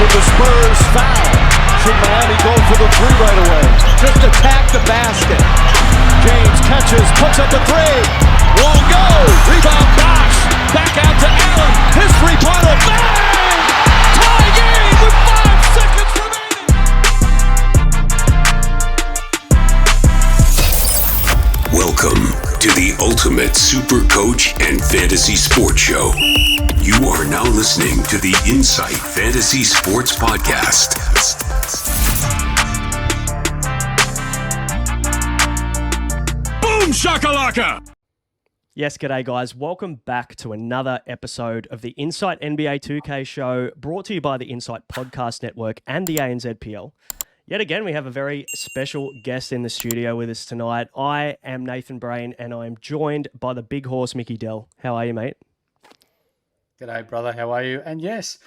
with the Spurs foul. Should Miami go for the three right away? Just attack the basket. James catches, puts up the three. Won't go. Rebound Bosh. Back out to Allen. His three-pointer. Bang! Tie game with 5 seconds remaining. Welcome to the Ultimate Super Coach and Fantasy Sports Show. You are now listening to the Insight Fantasy Sports Podcast. Boom shakalaka! Yes, g'day guys. Welcome back to another episode of the Insight NBA2K show, brought to you by the Insight Podcast Network and the ANZPL. Yet again, we have a very special guest in the studio with us tonight. I am Nathan Brain, and I am joined by the big horse, Mickey Dell. How are you, mate? G'day, brother. How are you? And yes,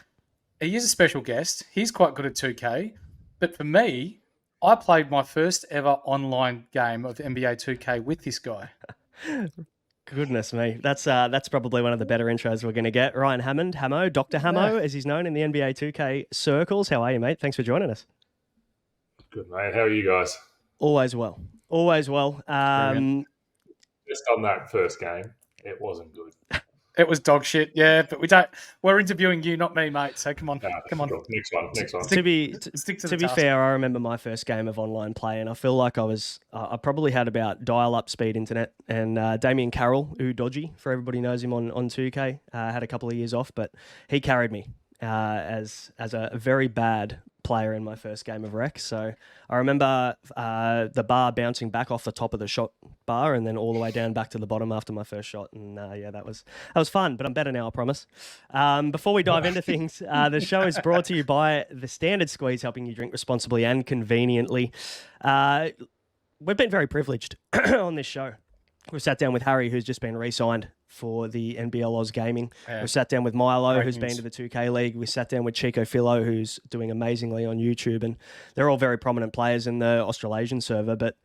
he is a special guest. He's quite good at 2K. But for me, I played my first ever online game of NBA2K with this guy. Goodness me. That's probably one of the better intros we're going to get. Ryan Hammond, Hammo, Dr. Hammo, as he's known in the NBA2K circles. How are you, mate? Thanks for joining us. Good, mate. How are you guys? Always well. Always well. Just on that first game, it wasn't good. It was dog shit, yeah, but we're interviewing you, not me, mate, so come on. Come on. Cool. Next one. To be task. fair, I remember my first game of online play, and I feel like I probably had about dial-up speed internet, and Damien Carroll, Dodgy, for everybody knows him on 2K, had a couple of years off, but he carried me as a very bad player in my first game of rec. So I remember the bar bouncing back off the top of the shot bar and then all the way down back to the bottom after my first shot. And that was fun, but I'm better now, I promise. Before we dive into things, the show is brought to you by the Standard Squeeze, helping you drink responsibly and conveniently. We've been very privileged on this show. We've sat down with Harry, who's just been re-signed for the NBL Oz Gaming. Yeah. We've sat down with Milo, Great who's news. been to the 2K League. We sat down with Chico Philo, who's doing amazingly on YouTube. And they're all very prominent players in the Australasian server. But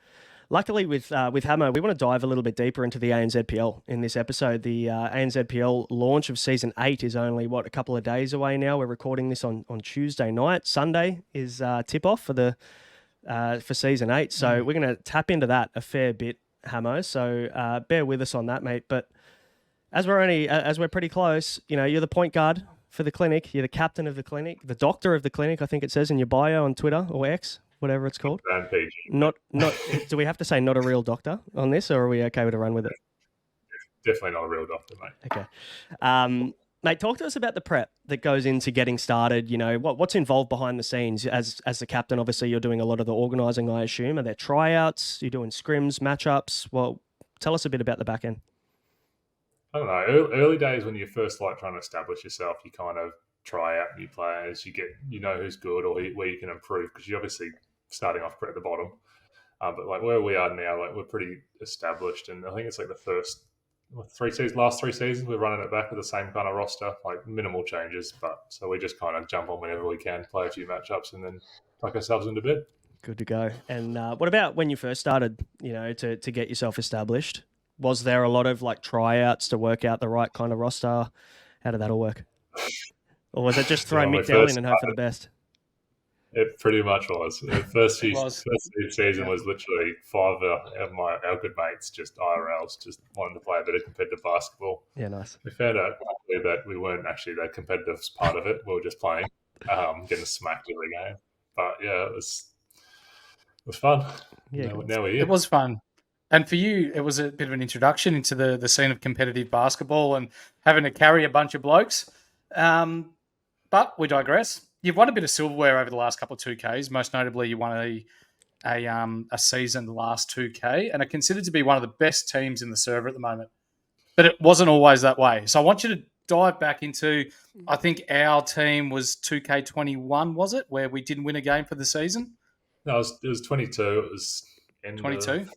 luckily with Hammo, we want to dive a little bit deeper into the ANZPL in this episode. The ANZPL launch of Season 8 is only, a couple of days away now. We're recording this on Tuesday night. Sunday is tip-off for Season 8. So we're going to tap into that a fair bit, Hammo. So bear with us on that, mate. But as we're pretty close, you're the point guard for the clinic. You're the captain of the clinic, the doctor of the clinic, I think it says in your bio on Twitter or X, whatever it's called. Rampage. Not. Do we have to say not a real doctor on this, or are we okay with a run with it? Definitely not a real doctor, mate. Okay. Mate, talk to us about the prep that goes into getting started. What's involved behind the scenes as the captain. Obviously, you're doing a lot of the organising, I assume. Are there tryouts? You're doing scrims, matchups? Well, tell us a bit about the back end. I don't know. Early days when you're first trying to establish yourself, you kind of try out new players. You know who's good or where you can improve, because you're obviously starting off at the bottom. But where we are now, we're pretty established, and I think it's the first last 3 seasons we're running it back with the same kind of roster, minimal changes. But so we just kind of jump on whenever we can, play a few matchups, and then tuck ourselves into bed. Good to go. And what about when you first started? To get yourself established. Was there a lot of tryouts to work out the right kind of roster? How did that all work? Or was it just throw Mick Dell in and hope for the best? It pretty much was. The first season was literally 5 of our good mates, just IRLs, just wanting to play a bit of competitive basketball. Yeah, nice. We found out that we weren't actually that competitive part of it. We were just playing, getting smacked every game. But yeah, it was fun. Yeah, now we're here. It was fun. And for you, it was a bit of an introduction into the scene of competitive basketball and having to carry a bunch of blokes. But we digress. You've won a bit of silverware over the last couple of 2Ks. Most notably, you won a season last 2K and are considered to be one of the best teams in the server at the moment. But it wasn't always that way. So I want you to dive back into, I think our team was 2K21, was it, where we didn't win a game for the season? No, it was 22. It was end 22? of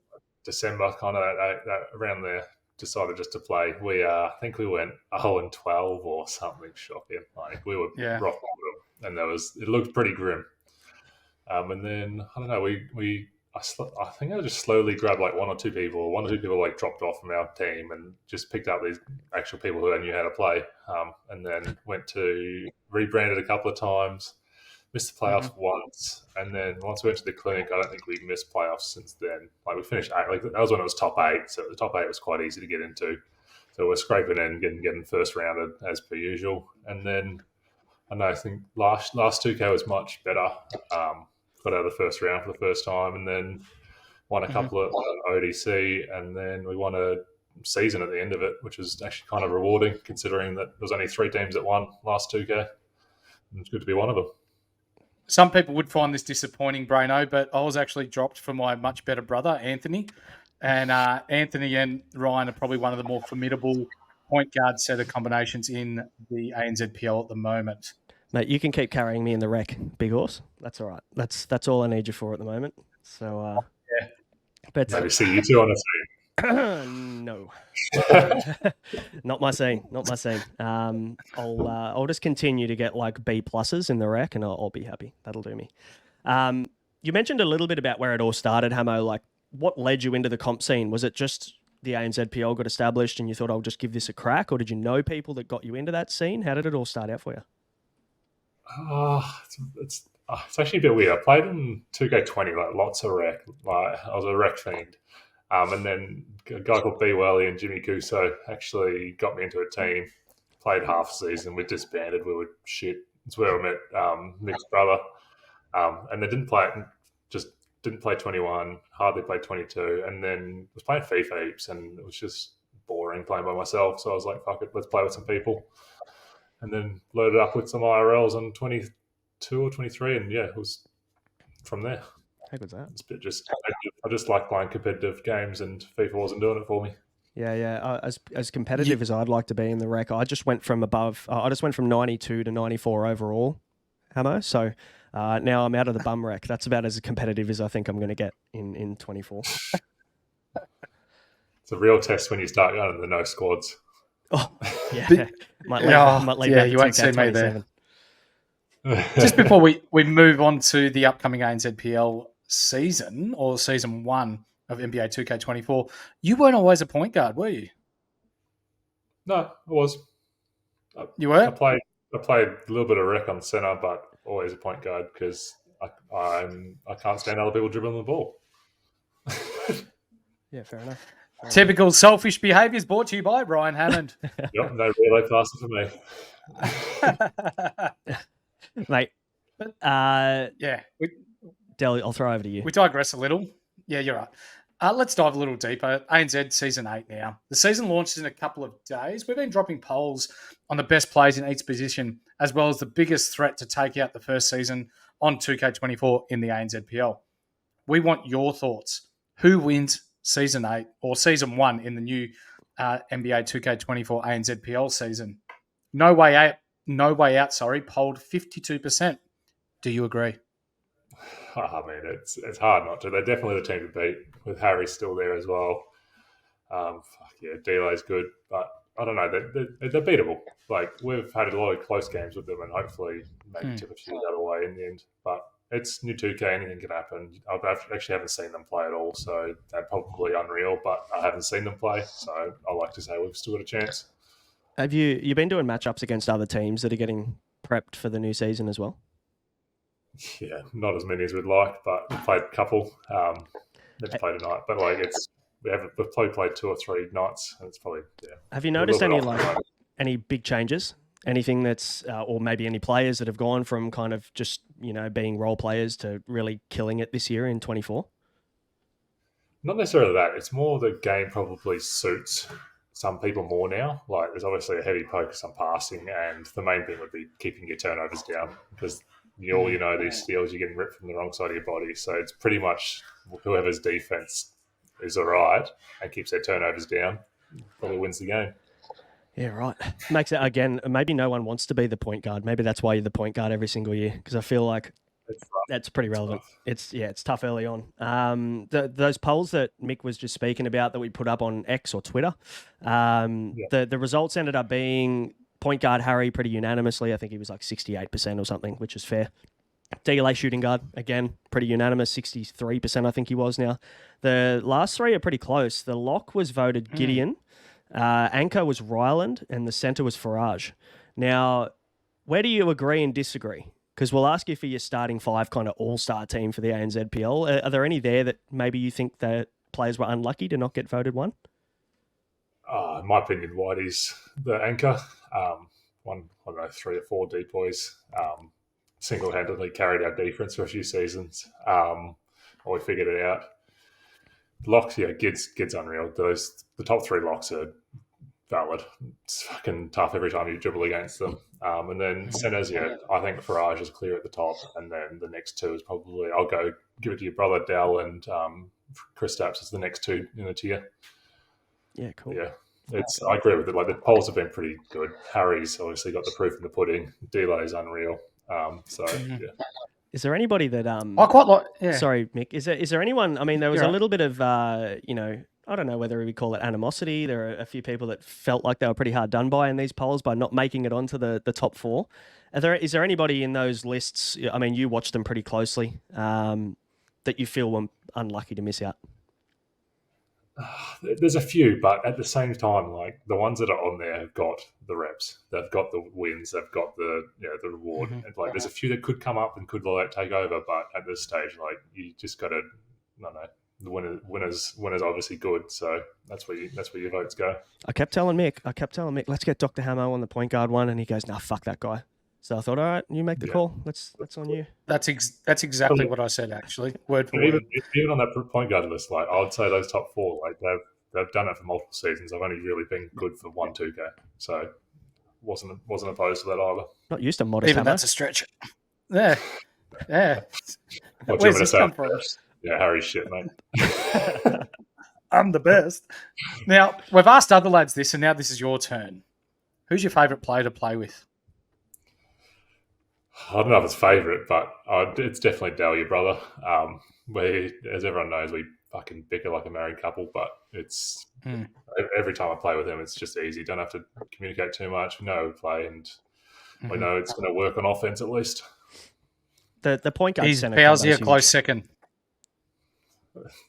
December, kind of that around there. Decided just to play. I think we went 0-12 or something shocking. We were rock bottom, and it looked pretty grim. And then I don't know. I think I just slowly grabbed 1 or 2 people. 1 or 2 people dropped off from our team and just picked up these actual people who I knew how to play. And then went to rebranded a couple of times. Missed the playoffs once, and then once we went to the clinic, I don't think we missed playoffs since then. Like we finished 8, like that was when it was top 8, so the top 8 was quite easy to get into. So we're scraping in, getting first rounded as per usual, and then I think last 2K was much better. Got out of the first round for the first time, and then won a couple of ODC, and then we won a season at the end of it, which was actually kind of rewarding considering that there was only 3 teams that won last 2K. It's good to be one of them. Some people would find this disappointing, Braino, but I was actually dropped for my much better brother, Anthony. And Anthony and Ryan are probably one of the more formidable point guard set of combinations in the ANZPL at the moment. Mate, you can keep carrying me in the wreck, big horse. That's all right. That's all I need you for at the moment. So, yeah. But maybe see you two on a team. No, not my scene. Not my scene. I'll just continue to get like B pluses in the rec, and I'll be happy. That'll do me. You mentioned a little bit about where it all started, Hammo. Like, what led you into the comp scene? Was it just the ANZPL got established, and you thought I'll just give this a crack, or did you know people that got you into that scene? How did it all start out for you? It's actually a bit weird. I played in 2K20, like lots of rec. Like I was a rec fiend. And then a guy called B. Welly and Jimmy Cuso actually got me into a team. Played half a season. We disbanded. We were shit. It's where I met Mick's brother. And they didn't play 21, hardly played 22, and then was playing FIFA heaps, and it was just boring playing by myself. So I was like, fuck it, let's play with some people. And then loaded up with some IRLs on 22 or 23, and yeah, it was from there. How good's that? It's a bit just, I just like playing competitive games, and FIFA wasn't doing it for me. Yeah. As competitive as I'd like to be in the rec, I just went from 92 to 94 overall, Hammo. So now I'm out of the bum rec. That's about as competitive as I think I'm going to get in 24. It's a real test when you start going to the no squads. Oh, yeah. might leave that you won't see me there. Just before we move on to the upcoming ANZPL season, or season 1 of NBA2K 24, you weren't always a point guard, were you? No, I was. You were? I played a little bit of rec on centre, but always a point guard because I can't stand other people dribbling the ball. Yeah, fair enough. Typical selfish behaviours brought to you by Ryan Hammond. Yep, no relay passer for me. Mate, yeah. Delly, I'll throw over to you. We digress a little. Yeah, you're right. Let's dive a little deeper. ANZ Season 8 now. The season launches in a couple of days. We've been dropping polls on the best players in each position, as well as the biggest threat to take out the first season on 2K24 in the ANZPL. We want your thoughts. Who wins Season 8 or Season 1 in the new NBA 2K24 ANZPL season? No Way Out, polled 52%. Do you agree? I mean, it's hard not to. They're definitely the team to beat, with Harry still there as well. Delay's good, but I don't know. They're beatable. Like, we've had a lot of close games with them, and hopefully maybe tip a few the other way in the end. But it's new 2K, anything can happen. I actually haven't seen them play at all, so they're probably unreal, but I haven't seen them play, so I like to say we've still got a chance. Have you been doing matchups against other teams that are getting prepped for the new season as well? Yeah, not as many as we'd like, but we've played a couple. Let's play tonight, but like we've played 2 or 3 nights, and it's probably Have you noticed any big changes? Anything that's or maybe any players that have gone from kind of just being role players to really killing it this year in 24? Not necessarily that. It's more the game probably suits some people more now. Like, there's obviously a heavy focus on passing, and the main thing would be keeping your turnovers down, because these steals, you're getting ripped from the wrong side of your body. So it's pretty much whoever's defense is all right and keeps their turnovers down probably wins the game. Yeah, right. Makes it, again, maybe no one wants to be the point guard. Maybe that's why you're the point guard every single year, because I feel like that's pretty relevant. It's tough early on. Those polls that Mick was just speaking about that we put up on X or Twitter, the results ended up being point guard Harry pretty unanimously. I think he was like 68% or something, which is fair. DLA shooting guard, again, pretty unanimous, 63% I think he was now. The last 3 are pretty close. The lock was voted Gideon, anchor was Ryland, and the centre was Farage. Now, where do you agree and disagree? Because we'll ask you for your starting 5 kind of all-star team for the ANZPL. Are there any there that maybe you think that players were unlucky to not get voted one? In my opinion, Whitey's the anchor. I don't know, 3 or 4 depoys. Single-handedly carried our defense for a few seasons. We figured it out. Locks, yeah, Gid's unreal. The top 3 locks are valid. It's fucking tough every time you dribble against them. And then centers, yeah, I think Farage is clear at the top, and then the next 2 is probably, I'll go give it to your brother Dal, and Chris Stapps is the next 2 in the tier. Yeah, cool. Yeah, I agree with it. Like, the polls have been pretty good. Harry's obviously got the proof in the pudding. Delay's unreal. Yeah. Is there anybody that I quite like. Yeah. Sorry, Mick. Is there anyone? I mean, there was a little bit of I don't know whether we call it animosity. There are a few people that felt like they were pretty hard done by in these polls by not making it onto the top 4. Is there anybody in those lists? I mean, you watched them pretty closely. That you feel were unlucky to miss out. There's a few, but at the same time, like, the ones that are on there have got the reps, they've got the wins, they've got the reward. And, like, there's a few that could come up and could take over, but at this stage, like, you just got to, I don't know. The winners obviously good, so that's where your votes go. I kept telling Mick, let's get DrHammmo on the point guard one, and he goes, nah, fuck that guy. So I thought, all right, you make the call. That's on you. That's exactly what I said, actually. Word for word. Even on that point guard list, like, I would say those top 4, like, they've done it for multiple seasons. I've only really been good for 1 2K, so wasn't opposed to that either. Not used to modest. Even that's a stretch. Yeah. Where's this come from? Yeah, Harry's shit, mate. I'm the best. Now, we've asked other lads this, and now this is your turn. Who's your favourite player to play with? I don't know if it's favourite, but it's definitely Dal, your brother. As everyone knows, we fucking bicker like a married couple, but it's every time I play with him, it's just easy. Don't have to communicate too much. We know we play, and we know it's going to work on offense at least. The point guard. He's Fowsy a close second.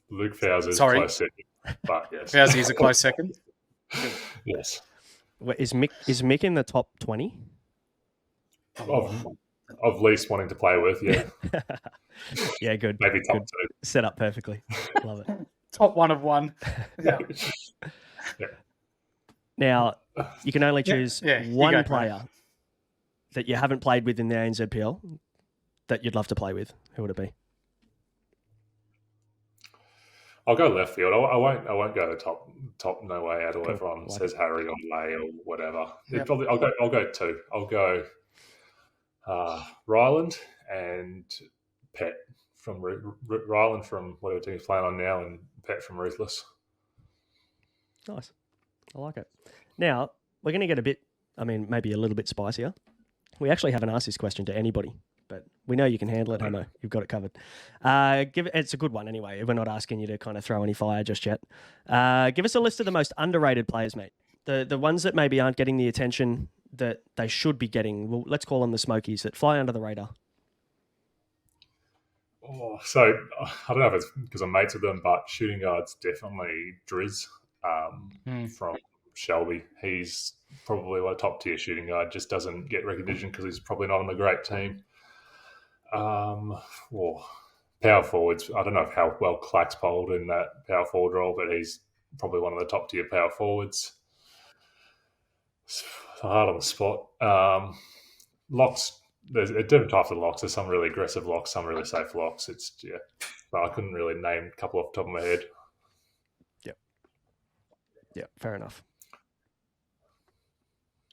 Luke Fowsy is a close second, but yes. Fowsy is a close second? Yes. Is Mick in the top 20? Of least wanting to play with, yeah. Yeah, good. Maybe top good. 2. Set up perfectly. Love it. Top 1 of 1. Yeah. Now, you can only choose one player that you haven't played with in the ANZPL that you'd love to play with. Who would it be? I'll go left field. I won't go the top. No way out. Or Cool. everyone says Harry or Lay or whatever. Yep. I'll go 2. I'll go Ryland and Pet from Ryland from whatever team he's playing on now, and Pet from Ruthless. Nice. I like it. Now, we're going to get maybe a little bit spicier. We actually haven't asked this question to anybody, but we know you can handle it, Hammo. You've got it covered. It's a good one anyway. We're not asking you to kind of throw any fire just yet. Give us a list of the most underrated players, mate. The ones that maybe aren't getting the attention that they should be getting. Well, let's call them the Smokies that fly under the radar. So I don't know if it's because I'm mates with them, but shooting guard's definitely Driz from Shelby. He's probably a top tier shooting guard. Just doesn't get recognition because he's probably not on the great team. Power forwards. I don't know how well Clack's polled in that power forward role, but he's probably one of the top tier power forwards. It's hard on the spot. Locks. There's different types of locks. There's some really aggressive locks, some really safe locks. But I couldn't really name a couple off the top of my head. Yep, fair enough.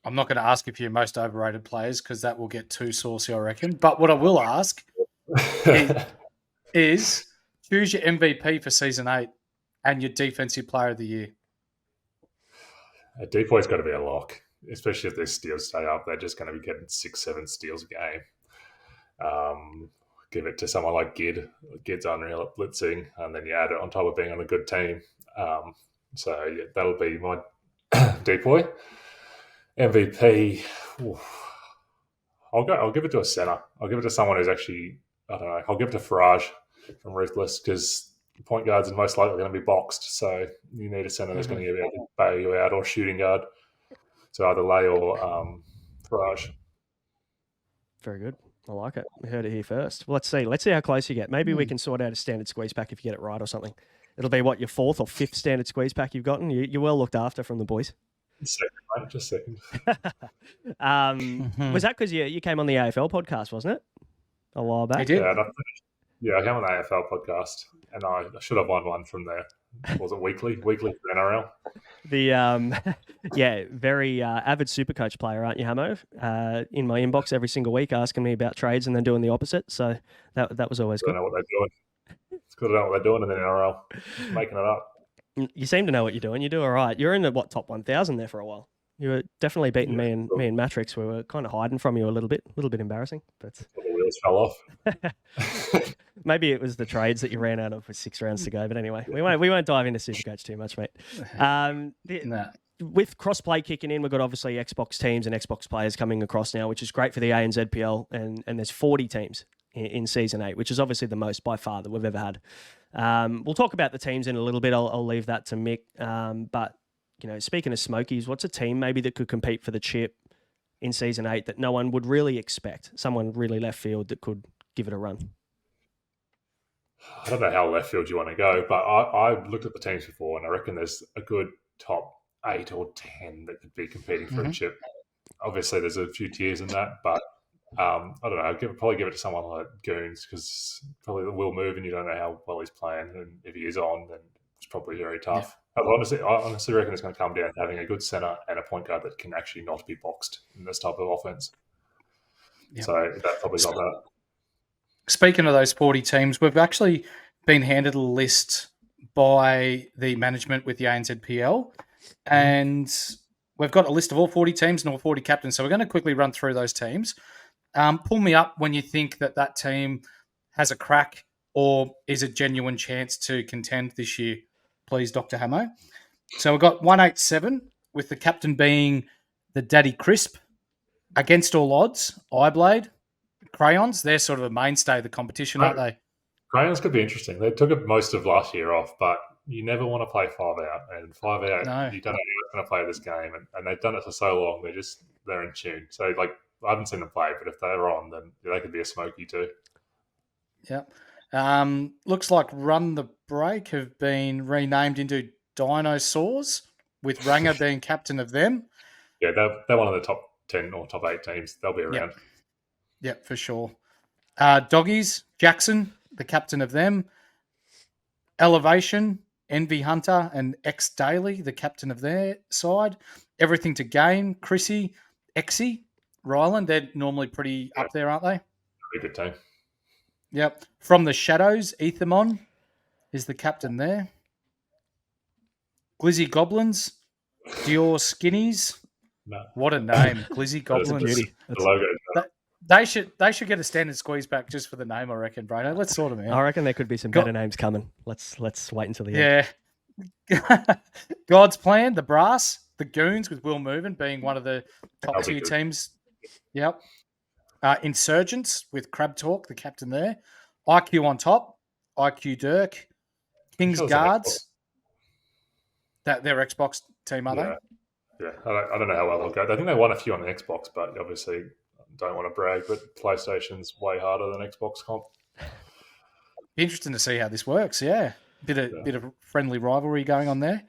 I'm not going to ask you for your most overrated players because that will get too saucy, I reckon. But what I will ask is choose your MVP for season 8 and your defensive player of the year. A decoy's got to be a lock, especially if their steals stay up. They're just going to be getting 6-7 steals a game. Give it to someone like Gid. Gid's unreal at blitzing, and then you add it on top of being on a good team. That'll be my decoy. MVP. I'll give it to a center. I'll give it to someone who's actually, I don't know. I'll give it to Farage from Ruthless because point guards are most likely going to be boxed. So you need a center that's going to be able to bail you out, or shooting guard. So either Lay or Farage. Very good. I like it. We heard it here first. Well, let's see. Let's see how close you get. Maybe we can sort out a standard squeeze pack if you get it right or something. It'll be what, your 4th or 5th standard squeeze pack you've gotten? You're well looked after from the boys. Second, mate, just second. Was that because you came on the AFL podcast, wasn't it? A while back? I did. I came on the AFL podcast, and I should have won one from there. Was it weekly? Weekly for NRL. The very avid Supercoach player, aren't you, Hammo? In my inbox every single week, asking me about trades and then doing the opposite. So that was always good. I don't know what they're doing. It's good to know what they're doing in the NRL. Just making it up. You seem to know what you're doing. You do all right. You're in the top 1,000 there for a while. You were definitely beating me and Matrix. We were kind of hiding from you a little bit embarrassing. But the wheels fell off. Maybe it was the trades that you ran out of with 6 rounds to go. But anyway, we won't dive into Supercoach too much, mate. With cross-play kicking in, we've got obviously Xbox teams and Xbox players coming across now, which is great for the ANZPL. And there's 40 teams in Season 8, which is obviously the most by far that we've ever had. We'll talk about the teams in a little bit. I'll leave that to Mick. But speaking of Smokies, what's a team maybe that could compete for the chip in Season 8 that no one would really expect? Someone really left field that could give it a run? I don't know how left field you want to go, but I looked at the teams before, and I reckon there's a good top 8 or 10 that could be competing for a chip. Obviously, there's a few tiers in that, but I don't know. I'd probably give it to someone like Goons, because probably will move, and you don't know how well he's playing, and if he is on, then it's probably very tough. Yeah. I honestly reckon it's going to come down to having a good centre and a point guard that can actually not be boxed in this type of offense. Yeah. So that probably got that. Speaking of those 40 teams, we've actually been handed a list by the management with the ANZPL, and we've got a list of all 40 teams and all 40 captains. So we're going to quickly run through those teams. Pull me up when you think that team has a crack or is a genuine chance to contend this year, please, Dr. Hammo. So we've got 187 with the captain being the Daddy Crisp. Against all odds, Eyeblade, Crayons, they're sort of a mainstay of the competition, aren't they? Crayons could be interesting. They took most of last year off, but you never want to play 5 out. And 5 out, you don't know who's going to play this game. And they've done it for so long, they're in tune. So, I haven't seen them play, but if they're on, then they could be a smoky too. Yep. Looks like Run the Break have been renamed into Dinosaurs, with Ranger being captain of them. Yeah, they're one of the top 10 or top 8 teams. They'll be around. Yep, for sure. Doggies, Jackson, the captain of them. Elevation, Envy Hunter, and X Daily, the captain of their side. Everything to Gain, Chrissy, Exy, Ryland. They're normally pretty up there, aren't they? Very good team. Yep. From the Shadows, Ethermon is the captain there. Glizzy Goblins, Dior Skinnies. No. What a name, Glizzy Goblins. The logo. They should get a standard squeeze back just for the name, I reckon, Brano. Let's sort them out. I reckon there could be some better names coming. Let's wait until the end. Yeah. God's Plan, the Brass, the Goons with Will Movin being one of the top tier teams. Yep. Insurgents with Crab Talk, the captain there. IQ on top, IQ Dirk, King's Guards. They're Xbox team, are they? Yeah, I don't know how well they'll go. I think they won a few on the Xbox, but obviously don't want to brag, but PlayStation's way harder than Xbox comp. Interesting to see how this works, yeah. Bit of friendly rivalry going on there.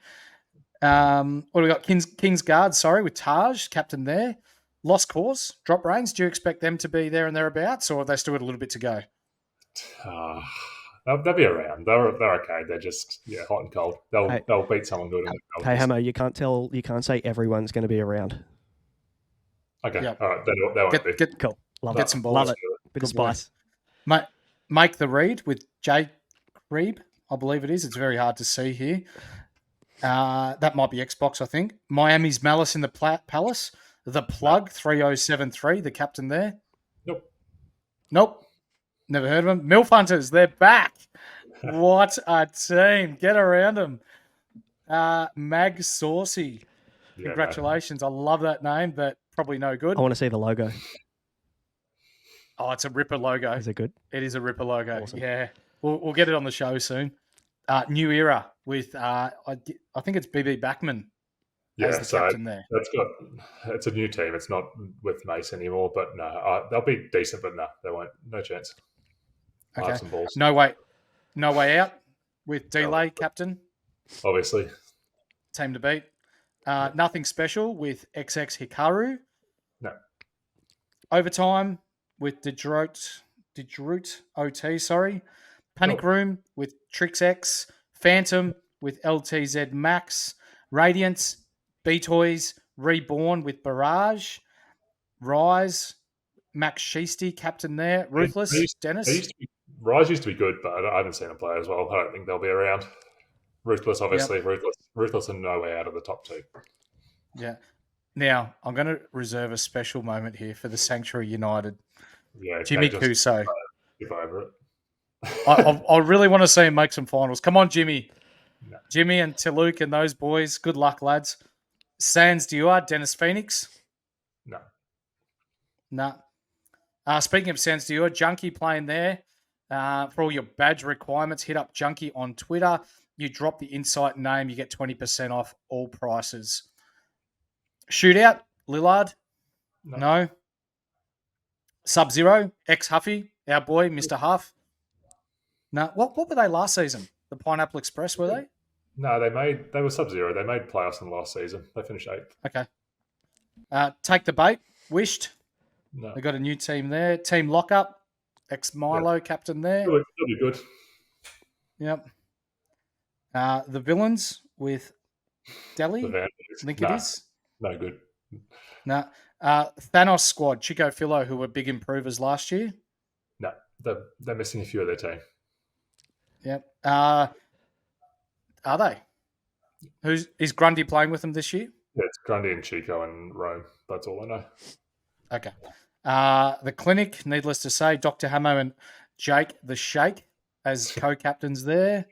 What do we got? King's Guard, with Taj, captain there. Lost Cause, Drop Brains. Do you expect them to be there and thereabouts, or have they still got a little bit to go? They'll be around. They're okay. They're just hot and cold. They'll beat someone good. Hey, Hammo, you can't say everyone's going to be around. Okay, all right. They won't be. Cool. Get some balls. Love it. Bit of spice. Make the Read with Jay Reeb, I believe it is. It's very hard to see here. That might be Xbox, I think. Miami's Malice in the Palace. The Plug, 3073, the captain there. Nope. Never heard of them. MILF Hunters, they're back. What a team. Get around them. Mag Saucy. Congratulations. I love that name, but probably no good. I want to see the logo. Oh, it's a Ripper logo. Is it good? It is a Ripper logo. Awesome. Yeah. We'll get it on the show soon. New Era with, I think it's BB Backman. as the captain there. It's a new team. It's not with Mace anymore, but no, they'll be decent, but no, they won't. No chance. I'll Okay. have some balls. No way out with Delay, captain. Obviously. Team to beat. Nothing special with XX Hikaru. No. Overtime with DrHammmo OT, sorry. Panic Room with Trix X. Phantom with LTZ Max. Radiance, B-Toys, Reborn with Barrage. Rise, Max Sheesty, captain there. Ruthless, Dennis. Rise used to be good, but I haven't seen them play as well. I don't think they'll be around. Ruthless, obviously. Yep. Ruthless and no way out of the top two. Yeah. Now, I'm going to reserve a special moment here for the Sanctuary United. Yeah, Jimmy Cuso. Skip over it. I really want to see him make some finals. Come on, Jimmy. No. Jimmy and Tiluk and those boys. Good luck, lads. Sans Dior, Dennis Phoenix. No. Speaking of Sans Dior, Junkie playing there. For all your badge requirements, hit up Junkie on Twitter. You drop the Insight name, you get 20% off all prices. Shootout, Lillard? No. Sub-Zero, ex-Huffy, our boy, Mr. Huff? No. What were they last season? The Pineapple Express, were they? No, they were Sub-Zero. They made playoffs in the last season. They finished 8th. Okay. Take the Bait, Wished. No. They got a new team there. Team Lockup, ex-Milo captain there. It'll be good. Yep. The Villains with Delhi. I think it is. No good. No. Thanos squad, Chico Philo, who were big improvers last year. No, they're missing a few of their team. Yep. Are they? Is Grundy playing with them this year? Yeah, it's Grundy and Chico and Rome. That's all I know. Okay. The Clinic, needless to say, DrHammmo and Jake the Shake as co-captains there.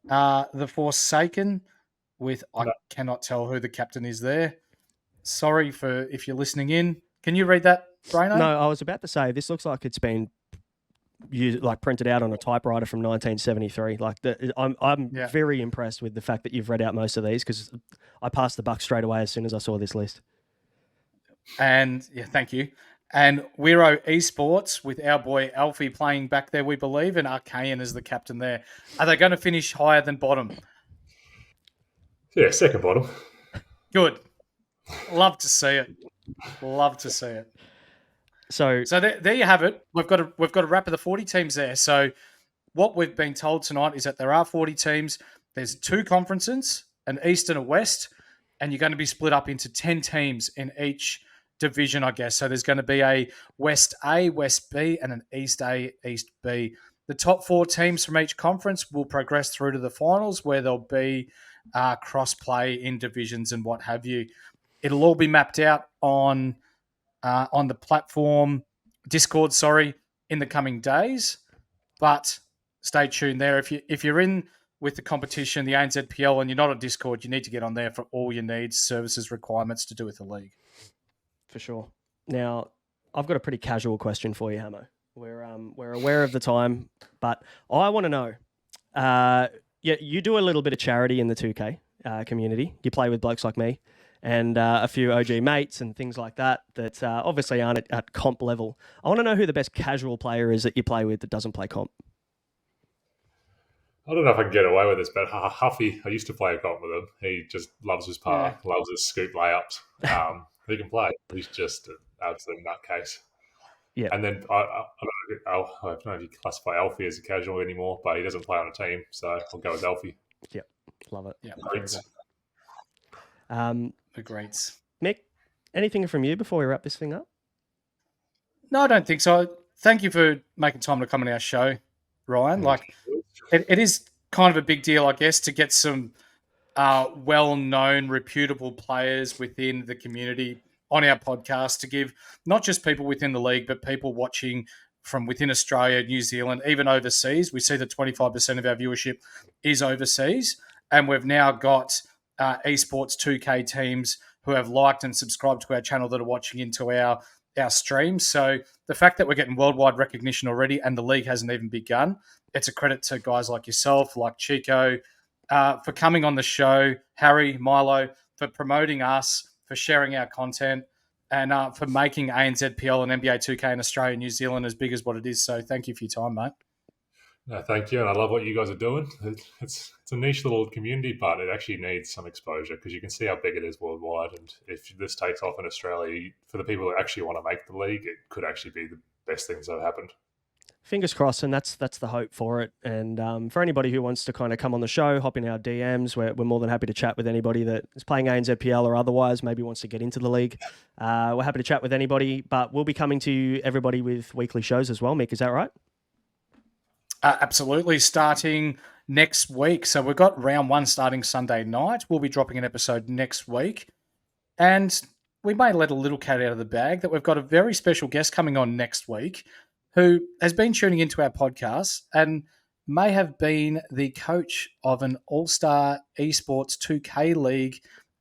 The Forsaken with, I cannot tell who the captain is there. Sorry for if you're listening in. Can you read that, Braino? No, I was about to say, this looks like it's been printed out on a typewriter from 1973. I'm very impressed with the fact that you've read out most of these, because I passed the buck straight away as soon as I saw this list. And yeah, thank you. And Wiro Esports with our boy Alfie playing back there, we believe, and Archaean as the captain there. Are they going to finish higher than bottom? Yeah, second bottom. Good. Love to see it. Love to see it. So there you have it. We've got a wrap of the 40 teams there. So what we've been told tonight is that there are 40 teams. There's 2 conferences, an East and a West, and you're going to be split up into 10 teams in each division, I guess. So there's going to be a West A, West B, and an East A, East B. The top 4 teams from each conference will progress through to the finals, where there'll be cross-play in divisions and what have you. It'll all be mapped out on the platform, Discord, in the coming days. But stay tuned there. If you're in with the competition, the ANZPL, and you're not on Discord, you need to get on there for all your needs, services, requirements to do with the league. For sure. Now, I've got a pretty casual question for you, Hammo. We're aware of the time, but I want to know. You do a little bit of charity in the 2K community. You play with blokes like me and a few OG mates and things like that obviously aren't at comp level. I want to know who the best casual player is that you play with that doesn't play comp. I don't know if I can get away with this, but Huffy, I used to play a comp with him. He just loves his park, loves his scoop layups. He can play. He's just an absolute nutcase. Yeah. And then I don't know if you classify Alfie as a casual anymore, but he doesn't play on a team, so I'll go with Alfie. Yep. Love it. Yeah. The greats. Mick, anything from you before we wrap this thing up? No, I don't think so. Thank you for making time to come on our show, Ryan. It is kind of a big deal, I guess, to get some well-known, reputable players within the community on our podcast to give not just people within the league, but people watching from within Australia, New Zealand, even overseas. We see that 25% of our viewership is overseas, and we've now got esports 2K teams who have liked and subscribed to our channel that are watching into our streams. So the fact that we're getting worldwide recognition already and the league hasn't even begun, it's a credit to guys like yourself, like Chico, for coming on the show, Harry, Milo, for promoting us, for sharing our content, and for making ANZPL and NBA2K in Australia and New Zealand as big as what it is. So thank you for your time, mate. No, thank you, and I love what you guys are doing. It's a niche little community, but it actually needs some exposure because you can see how big it is worldwide. And if this takes off in Australia, for the people that actually want to make the league, it could actually be the best things that have happened. Fingers crossed, and that's the hope for it. And for anybody who wants to kind of come on the show, hop in our DMs. We're more than happy to chat with anybody that is playing ANZPL or otherwise, maybe wants to get into the league. We're happy to chat with anybody, but we'll be coming to everybody with weekly shows as well. Mick, is that right? Absolutely, starting next week. So we've got round 1 starting Sunday night. We'll be dropping an episode next week. And we may let a little cat out of the bag that we've got a very special guest coming on next week who has been tuning into our podcast and may have been the coach of an all-star esports 2K league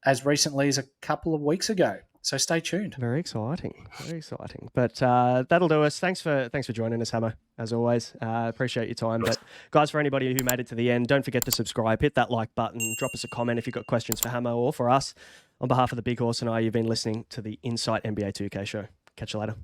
as recently as a couple of weeks ago. So stay tuned. Very exciting. Very exciting. But that'll do us. Thanks for joining us, Hammo, as always. Appreciate your time. But guys, for anybody who made it to the end, don't forget to subscribe, hit that like button, drop us a comment if you've got questions for Hammo or for us. On behalf of the Big Horse and I, you've been listening to the Insight NBA 2K show. Catch you later.